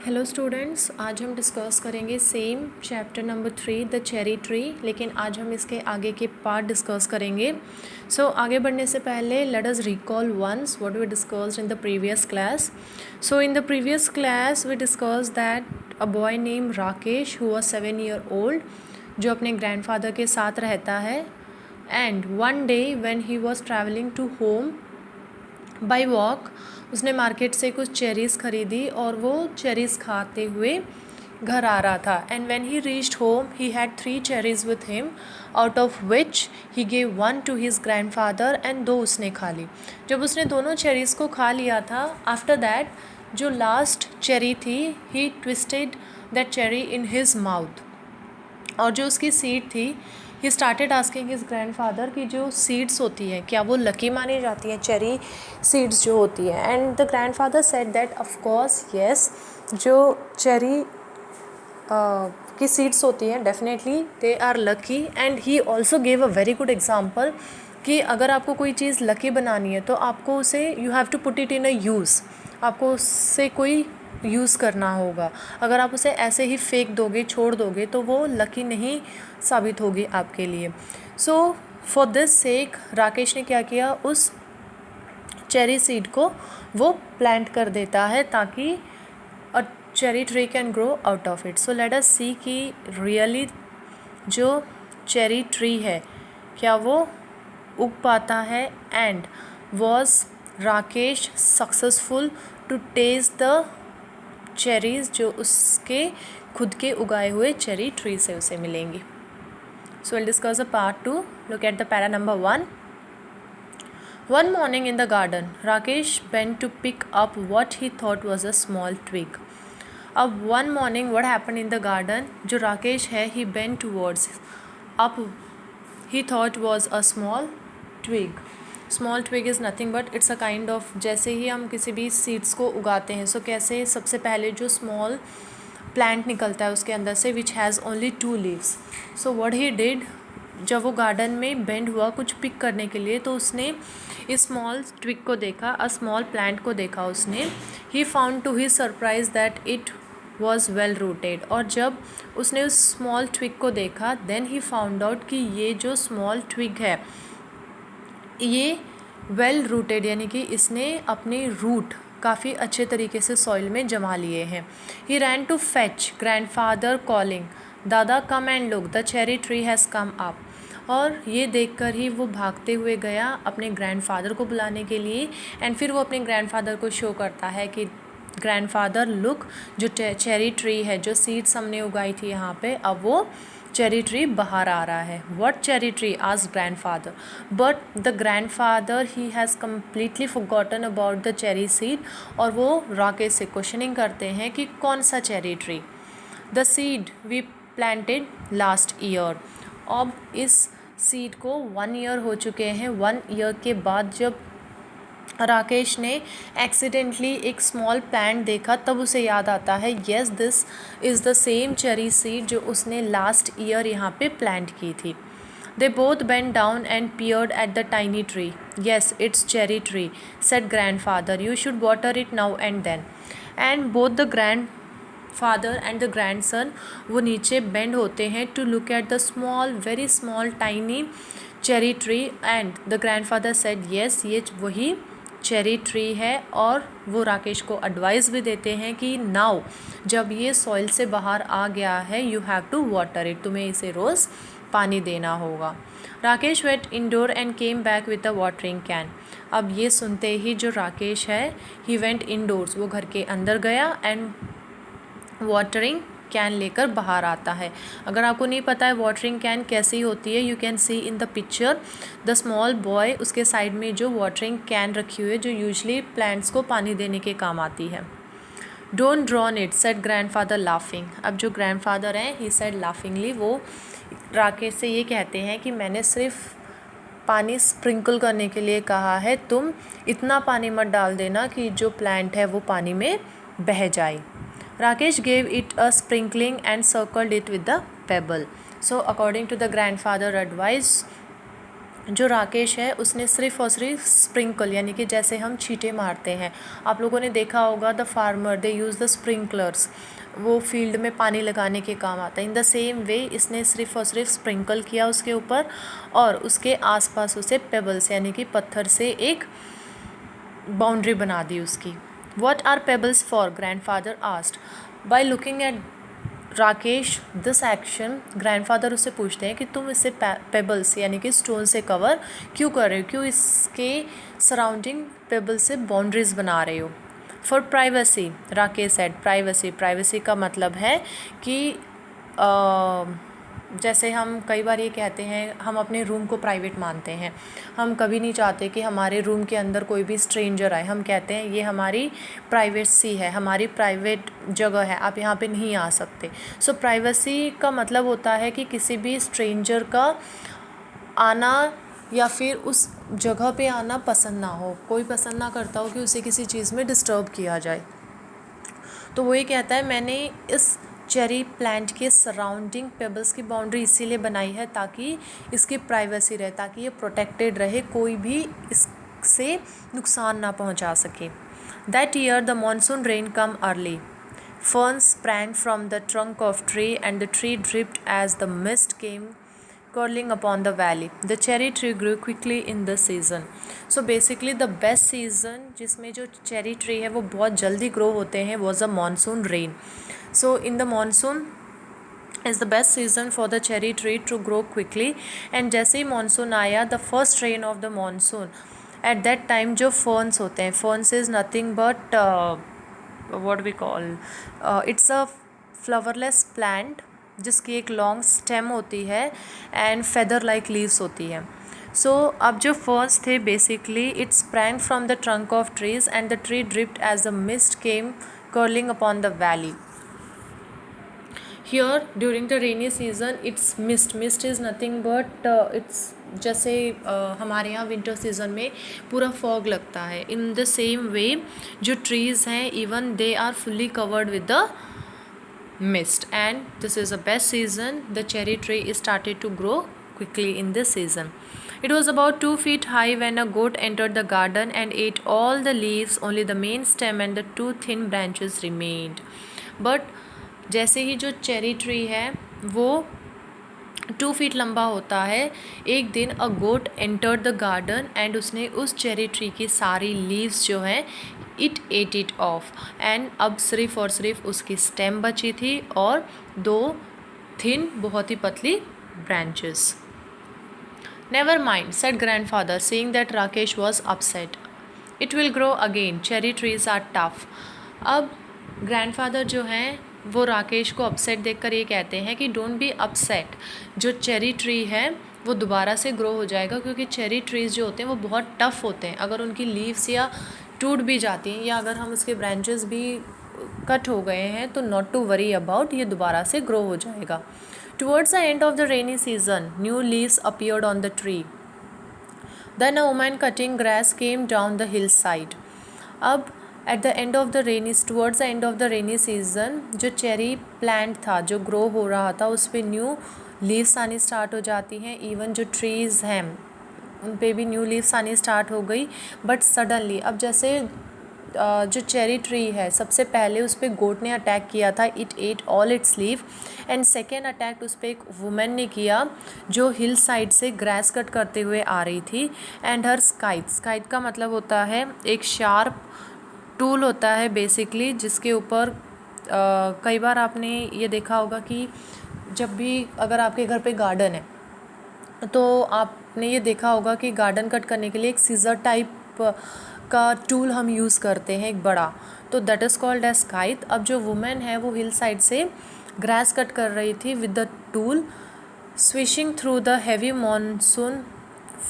Hello students, आज हम discuss करेंगे same chapter number 3 the cherry tree, लेकिन आज हम इसके आगे के पार्ट डिस्कस करेंगे। आगे बढ़ने से पहले let us recall once what we discussed in the previous class. In the previous class we discussed that a boy name Rakesh who was 7 year old, जो अपने ग्रैंडफादर के साथ रहता है। And one day when he was travelling to home by walk, उसने market से कुछ cherries खरीदी और वो चेरीज़ खाते हुए घर आ रहा था। And when he reached home he had 3 cherries with him, out of which he gave 1 to his grandfather and 2 उसने खा ली। जब उसने दोनों चेरीज़ को खा लिया था, आफ्टर दैट जो लास्ट चेरी थी, he twisted that cherry in his mouth, और जो उसकी सीड थी, he started asking his grandfather कि जो सीड्स होती हैं क्या वो लकी मानी जाती हैं, चेरी सीड्स जो होती हैं। And the grandfather said that of course yes, जो चेरी की सीड्स होती हैं definitely they are lucky. And he also gave a very good example कि अगर आपको कोई चीज़ लकी बनानी है तो आपको उसे you have to put it in a use, आपको उससे कोई यूज़ करना होगा। अगर आप उसे ऐसे ही फेंक दोगे, छोड़ दोगे, तो वो लकी नहीं साबित होगी आपके लिए। फॉर दिस सेक राकेश ने क्या किया, उस चेरी सीड को वो प्लांट कर देता है ताकि a cherry tree can grow out of it. Let us see कि रियली जो चेरी ट्री है क्या वो उग पाता है। And was Rakesh successful to taste the cherries जो उसके खुद के उगाए हुए चेरी ट्री से उसे मिलेंगी। We'll discuss a part 2. Look at the para number 1. One morning in the garden, Rakesh bent to pick up what he thought was a small twig. अब one morning what happened in the garden, जो राकेश है he bent towards up, he thought was a small twig. Small twig is nothing but it's a kind of, जैसे ही हम किसी भी seeds को उगाते हैं, कैसे सबसे पहले जो स्मॉल प्लांट निकलता है उसके अंदर से, which has only 2 leaves. What he did, जब वो गार्डन में बेंड हुआ कुछ पिक करने के लिए, तो उसने इस स्मॉल ट्विग को देखा, अ स्मॉल प्लांट को देखा उसने। He found to his surprise that it was well rooted, और जब उसने उस स्मॉल ट्विग को देखा, देन ही फाउंड आउट कि ये जो स्मॉल ट्विग है ये वेल रूटेड, यानी कि इसने अपने रूट काफ़ी अच्छे तरीके से सॉइल में जमा लिए हैं। He ran to fetch grandfather calling दादा come and look the cherry tree has come up, और ये देखकर ही वो भागते हुए गया अपने ग्रैंडफादर को बुलाने के लिए। एंड फिर वो अपने ग्रैंडफादर को शो करता है कि ग्रैंडफादर लुक, जो चेरी ट्री है, जो सीड्स हमने उगाई थी यहाँ पे, अब वो चेरी ट्री बाहर आ रहा है। What cherry tree asked grandfather, but the grandfather he has completely forgotten about the cherry seed, और वो राकेश से क्वेश्चनिंग करते हैं कि कौन सा cherry tree. The seed we planted last year, अब इस सीड को 1 ईयर हो चुके हैं। 1 ईयर के बाद जब राकेश ने एक्सीडेंटली एक स्मॉल प्लांट देखा, तब उसे याद आता है yes this is the same cherry seed जो उसने लास्ट ईयर यहाँ पे प्लांट की थी। They both bent down and peered at the tiny tree. Yes it's cherry tree, said grandfather, you should water it now and then. And both the grandfather and the grandson, वो नीचे bend होते हैं to look at the small, very small, tiny cherry tree. And the grandfather said yes, ये वही cherry tree है, और वो राकेश को एडवाइस भी देते हैं कि नाउ जब ये सॉइल से बाहर आ गया है, you have to water it, तुम्हें इसे रोज़ पानी देना होगा। Rakesh went indoor and came back with a watering can. अब ये सुनते ही जो राकेश है, ही वेंट इंडोर्स, वो घर के अंदर गया, एंड वाटरिंग कैन लेकर बाहर आता है। अगर आपको नहीं पता है वाटरिंग कैन कैसी होती है, you can see in the picture the small boy, उसके साइड में जो वाटरिंग कैन रखी हुई है, जो यूजली प्लांट्स को पानी देने के काम आती है। Don't drawn it, said grandfather laughing. अब जो ग्रैंडफादर हैं, ही सेड लाफिंगली, वो राकेश से ये कहते हैं कि मैंने सिर्फ पानी स्प्रिंकल करने के लिए कहा है, तुम इतना पानी मत डाल देना कि जो प्लांट है वो पानी में बह जाए। Rakesh gave it a sprinkling and circled it with the pebble. So according to the grandfather advice, जो राकेश है उसने सिर्फ और सिर्फ स्प्रिंकल यानी कि जैसे हम छींटे मारते हैं, आप लोगों ने देखा होगा the farmer they use the sprinklers, वो फील्ड में पानी लगाने के काम आता है। इन द सेम वे इसने सिर्फ और सिर्फ स्प्रिंकल किया उसके ऊपर और उसके आसपास उसे पेबल्स यानी कि पत्थर से एक बाउंड्री बना दी उसकी। What are pebbles for, grandfather asked. By looking at Rakesh this action, grandfather उससे पूछते हैं कि तुम इसे पेबल्स यानी कि स्टोन से कवर क्यों कर रहे हो, क्यों इसके सराउंडिंग पेबल से बाउंड्रीज बना रहे हो। For privacy, Rakesh said. Privacy का मतलब है कि जैसे हम कई बार ये कहते हैं हम अपने रूम को प्राइवेट मानते हैं, हम कभी नहीं चाहते कि हमारे रूम के अंदर कोई भी स्ट्रेंजर आए, हम कहते हैं ये हमारी प्राइवेसी है, हमारी प्राइवेट जगह है, आप यहाँ पे नहीं आ सकते। सो प्राइवेसी का मतलब होता है कि किसी भी स्ट्रेंजर का आना या फिर उस जगह पे आना पसंद ना हो, कोई पसंद ना करता हो कि उसे किसी चीज़ में डिस्टर्ब किया जाए। तो वो ये कहता है मैंने इस चेरी प्लांट के सराउंडिंग पेबल्स की बाउंड्री इसीलिए बनाई है ताकि इसकी प्राइवेसी रहे, ताकि ये प्रोटेक्टेड रहे, कोई भी इससे नुकसान ना पहुंचा सके। That year the monsoon rain come early, ferns sprang from the trunk of tree and the tree dripped as the mist came curling upon the valley. The cherry tree grew quickly in the season. So basically the best season जिसमें जो cherry tree है वो बहुत जल्दी grow होते हैं was a monsoon rain. So in the monsoon is the best season for the cherry tree to grow quickly. And जैसे ही monsoon आया, the first rain of the monsoon, at that time जो ferns होते हैं, ferns is nothing but what we call it's a flowerless plant जिसकी एक long stem होती है and feather like leaves होती है। सो अब जो फर्न्स थे basically it sprang from the trunk of trees and the tree dripped as the mist came curling upon the valley. Here during the rainy season it's mist is nothing but it's जैसे हमारे यहाँ winter season में पूरा fog लगता है, in the same way जो trees हैं even they are fully covered with the mist, and this is the best season. The cherry tree is started to grow quickly in this season. It was about 2 feet high when a goat entered the garden and ate all the leaves. Only the main stem and the 2 thin branches remained. But जैसे ही जो cherry tree है वो 2 feet लंबा होता है, एक दिन अ गोट entered the garden and उसने उस चेरी ट्री की सारी लीव्स जो हैं it at it of, and अब सिर्फ और सिर्फ उसकी स्टेम बची थी और 2 थिन बहुत ही पतली branches. Never mind said grandfather seeing that Rakesh was upset, it will grow again, cherry trees are tough. अब ग्रैंडफादर जो हैं वो राकेश को अपसेट देखकर ये कहते हैं कि डोंट बी अपसेट, जो चेरी ट्री है वो दोबारा से ग्रो हो जाएगा, क्योंकि चेरी ट्रीज़ जो होते हैं वो बहुत टफ़ होते हैं, अगर उनकी लीव्स या टूट भी जाती हैं या अगर हम उसके ब्रांचेस भी कट हो गए हैं तो नॉट टू वरी अबाउट, ये दोबारा से ग्रो हो जाएगा। Towards the end of the rainy season new leaves appeared on the tree, then a woman cutting grass came down the hill side. अब at the end of the rainy towards the end of the rainy season जो cherry plant था जो grow हो रहा था उस पर new leaves आनी स्टार्ट हो जाती हैं, इवन जो ट्रीज़ हैं उन पे भी न्यू लीव्स आनी स्टार्ट हो गई। बट सडनली अब जैसे जो चेरी ट्री है सबसे पहले उस पर गोट ने अटैक किया था, it at all it's leave, and second attack उस पर एक वुमेन ने किया जो हिल साइड से ग्रास कट करते हुए आ रही थी, एंड हर स्काइट का मतलब होता है एक शार्प टूल होता है बेसिकली, जिसके ऊपर कई बार आपने ये देखा होगा कि जब भी अगर आपके घर पे गार्डन है तो आपने ये देखा होगा कि गार्डन कट करने के लिए एक सीज़र टाइप का टूल हम यूज़ करते हैं एक बड़ा, तो that is called as scythe. अब जो वुमेन है वो हिल साइड से ग्रास कट कर रही थी with the tool, swishing through the heavy monsoon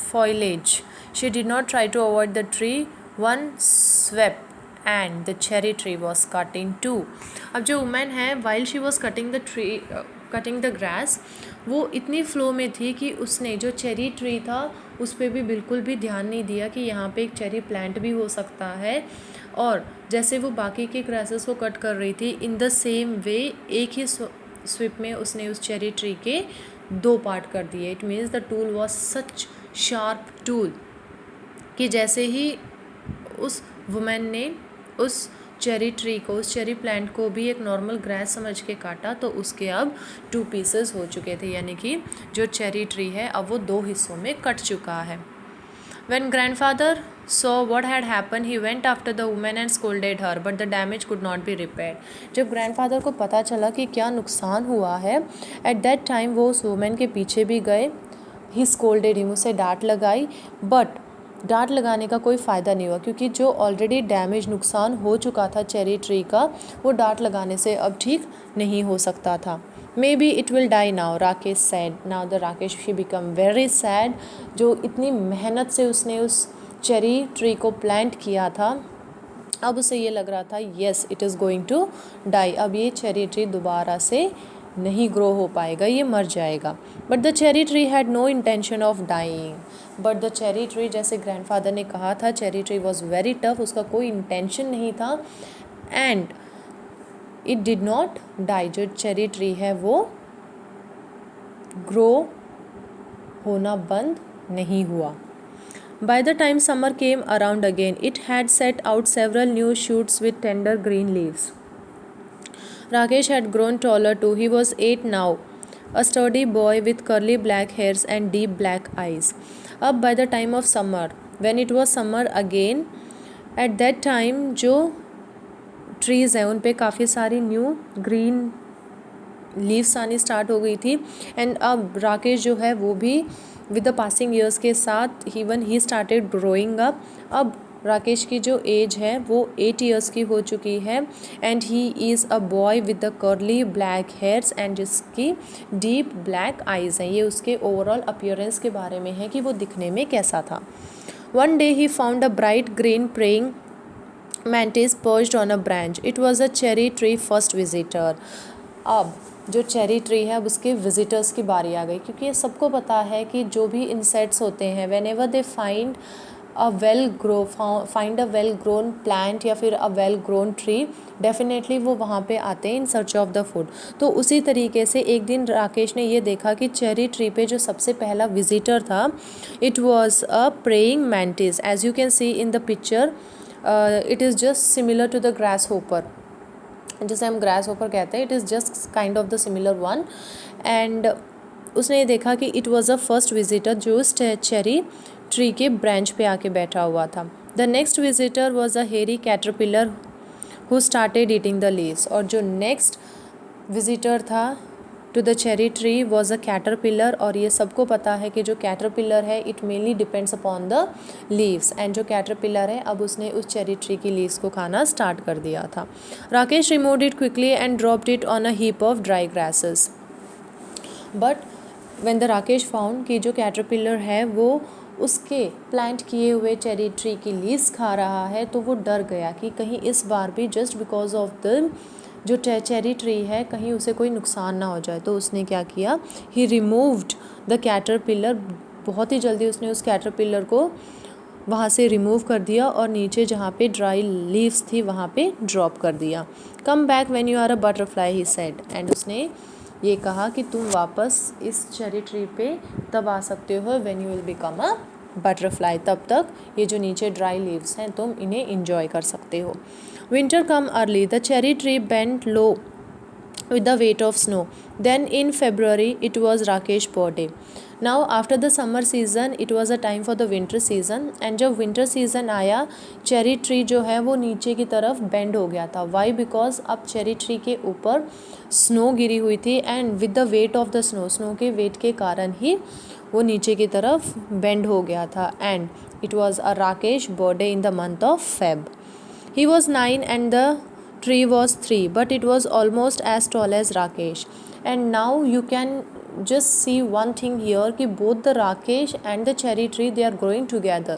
foliage. She did not try to avoid the tree. One swept and the cherry tree was cut in two. अब जो women है while she was cutting the grass, वो इतनी flow में थी कि उसने जो चेरी ट्री था उस पर भी बिल्कुल भी ध्यान नहीं दिया कि यहाँ पे एक चेरी प्लांट भी हो सकता है, और जैसे वो बाकी के ग्रासेस को कट कर रही थी इन द सेम वे एक ही स्विप में उसने उस चेरी ट्री के 2 पार्ट कर दिए। It means the tool was such sharp tool, कि जैसे ही उस वुमेन ने उस चेरी ट्री को, उस चेरी प्लांट को भी एक नॉर्मल ग्रास समझ के काटा तो उसके अब 2 पीसेस हो चुके थे, यानी कि जो चेरी ट्री है अब वो 2 हिस्सों में कट चुका है। When grandfather saw what had happened, he went after the woman and scolded her, but the damage could not be repaired. जब grandfather को पता चला कि क्या नुकसान हुआ है, at that time वो उस woman के पीछे भी गए, he scolded him, उसे डांट लगाई, but डांट लगाने का कोई फ़ायदा नहीं हुआ, क्योंकि जो ऑलरेडी डैमेज नुकसान हो चुका था चेरी ट्री का, वो डांट लगाने से अब ठीक नहीं हो सकता था। Maybe it will die now, Rakesh said. Now the Rakesh he become very sad. जो इतनी मेहनत से उसने उस चेरी ट्री को प्लांट किया था, अब उसे ये लग रहा था yes it is going to die, अब ये चेरी ट्री दोबारा से नहीं ग्रो हो पाएगा, ये मर जाएगा। But the cherry tree had no intention of dying, but the cherry tree, जैसे ग्रैंडफादर ने कहा था, cherry tree was very tough, उसका कोई इंटेंशन नहीं था, and it did not die, जो चेरी ट्री है वो ग्रो होना बंद नहीं हुआ। By the time summer came around again, it had set out several new shoots with tender green leaves. Rakesh had grown taller too. He was 8 now, a sturdy boy with curly black hairs and deep black eyes. Up by the time of summer, when it was summer again, at that time जो trees हैं उन पे काफ़ी सारी new green leaves आनी start हो गई थी, एंड अब राकेश जो है वो भी विद द पासिंग ईयर्स के साथ even he started growing up. अब राकेश की जो एज है वो 8 ईयर्स की हो चुकी है, and he is a boy with the curly black hairs and जिसकी डीप ब्लैक आइज़ हैं। ये उसके ओवरऑल अपीयरेंस के बारे में है कि वो दिखने में कैसा था। One day he found a bright green praying mantis perched on a branch. It was a cherry tree first visitor. अब जो चेरी ट्री है अब उसके विजिटर्स की बारी आ गई, क्योंकि ये सबको पता है कि जो भी इंसेक्ट्स होते हैं when ever they find a well grown plant या फिर a well grown tree, definitely वो वहाँ पे आते हैं in search of the food. तो उसी तरीके से एक दिन राकेश ने ये देखा कि चेरी ट्री पे जो सबसे पहला विजिटर था, it was a praying mantis. As you can see in the picture, it is just similar to the grasshopper, जैसे हम ग्रास होपर कहते हैं, it is just kind of the similar one. And उसने ये देखा कि it was a first visitor जो उस चेरी ट्री के ब्रांच पे आके बैठा हुआ था। The next visitor was a hairy caterpillar who started eating the leaves, और जो नेक्स्ट विजिटर था to the cherry tree was a caterpillar, और ये सबको पता है कि जो कैटरपिलर है it mainly depends upon the leaves, and जो कैटरपिलर है अब उसने उस चेरी ट्री की लीव्स को खाना स्टार्ट कर दिया था। Rakesh removed it quickly and dropped it on a heap of dry grasses, but when the Rakesh found कि जो कैटरपिलर है वो उसके प्लांट किए हुए चेरी ट्री की लीव्स खा रहा है, तो वो डर गया कि कहीं इस बार भी जस्ट बिकॉज ऑफ द जो चेरी ट्री है कहीं उसे कोई नुकसान ना हो जाए। तो उसने क्या किया, ही रिमूव्ड द कैटरपिलर, बहुत ही जल्दी उसने उस कैटरपिलर को वहाँ से रिमूव कर दिया और नीचे जहाँ पे ड्राई लीव्स थी वहाँ पे ड्रॉप कर दिया। Come back when you are a butterfly he said, and उसने ये कहा कि तुम वापस इस चेरी ट्री पे तब आ सकते हो when you will become a butterfly, तब तक ये जो नीचे ड्राई लीव्स हैं तुम इन्हें इंजॉय कर सकते हो। Winter come early. The cherry tree bent low with the weight of snow. Then in February it was Rakesh's birthday. Now after the summer season it was a time for the winter season, and जब winter season आया cherry tree जो है वो नीचे की तरफ bend हो गया था। Why? Because अब चेरी ट्री के ऊपर स्नो गिरी हुई थी, and with the weight of the snow के वेट के कारण ही वो नीचे की तरफ बेंड हो गया था। And it was a Rakesh birthday in the month of Feb. He was 9 and the tree was 3, but it was almost as tall as Rakesh. And now you can just see one thing here कि both the Rakesh and the cherry tree they are growing together.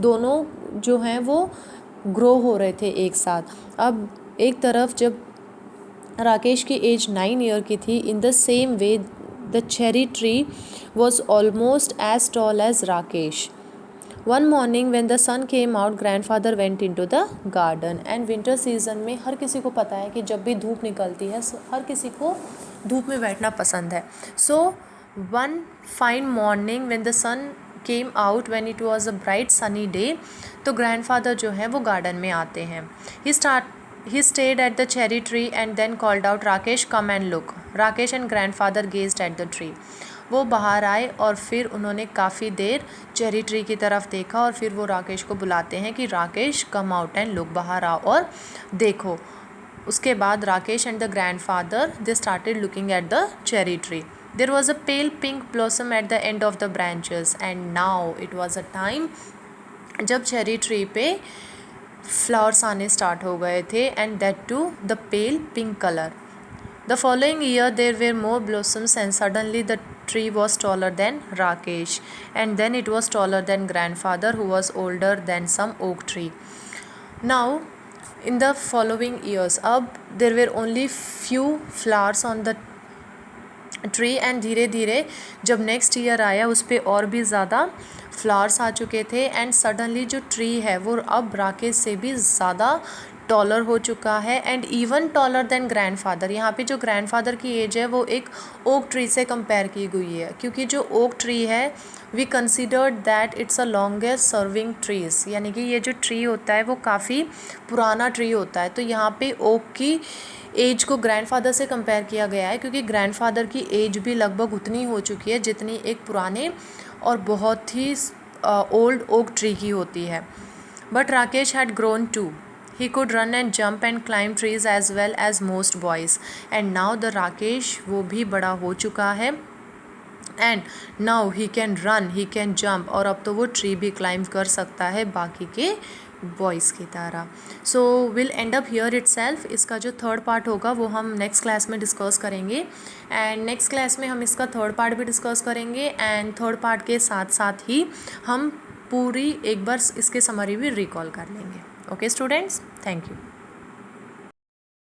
दोनों जो हैं वो grow हो रहे थे एक साथ। अब एक तरफ जब राकेश की एज 9 ईयर की थी, in the same way the cherry tree was almost as tall as Rakesh. One morning when the sun came out, grandfather went into the garden. And winter season में हर किसी को पता है कि जब भी धूप निकलती है हर किसी को धूप में बैठना पसंद है। So one fine morning when the sun came out when it was a bright sunny day, तो ग्रैंडफादर जो है वो गार्डन में आते हैं. He stayed at the cherry tree and then called out, Rakesh, come and look. Rakesh and grandfather gazed at the tree. वो बाहर आए और फिर उन्होंने काफ़ी देर चेरी ट्री की तरफ देखा और फिर वो राकेश को बुलाते हैं कि Rakesh come out and look, बाहर आओ और देखो. उसके बाद Rakesh and the grandfather they started looking at the cherry tree. There was a pale pink blossom at the end of the branches and now it was a time जब cherry tree पे flowers आने start हो गए थे and that too the pale pink colour. The following year there were more blossoms and suddenly the tree was taller than Rakesh and then it was taller than grandfather who was older than some oak tree. Now in the following years अब there were only few flowers on the tree and धीरे धीरे जब next year आया उस पर और भी ज़्यादा फ्लावर्स आ चुके थे एंड सडनली जो ट्री है वो अब राकेश से भी ज़्यादा टॉलर हो चुका है and even taller than grandfather. यहाँ पे जो ग्रैंडफादर की एज है वो एक ओक ट्री से कंपेयर की गई है क्योंकि जो ओक ट्री है we considered that it's a longest serving trees, यानी कि ये जो ट्री होता है वो काफ़ी पुराना ट्री होता है. तो यहाँ पे ओक की एज को ग्रैंडफादर से कंपेयर किया गया है क्योंकि ग्रैंडफादर की एज भी लगभग उतनी हो चुकी है जितनी एक पुराने और बहुत ही ओल्ड ओक ट्री की होती है. But Rakesh had grown two. He could run and jump and climb trees as well as most boys. And now the Rakesh वो भी बड़ा हो चुका है and now he can run, he can jump और अब तो वो ट्री भी क्लाइंब कर सकता है बाकी के बॉयज़ की तरह. So will and up here itself. इसका जो थर्ड पार्ट होगा वो हम नेक्स्ट क्लास में डिस्कस करेंगे एंड नेक्स्ट क्लास में हम इसका थर्ड पार्ट भी डिस्कस करेंगे एंड थर्ड पार्ट के साथ साथ ही हम पूरी एक बार इसके समरी भी रिकॉल कर लेंगे. Okay students, thank you.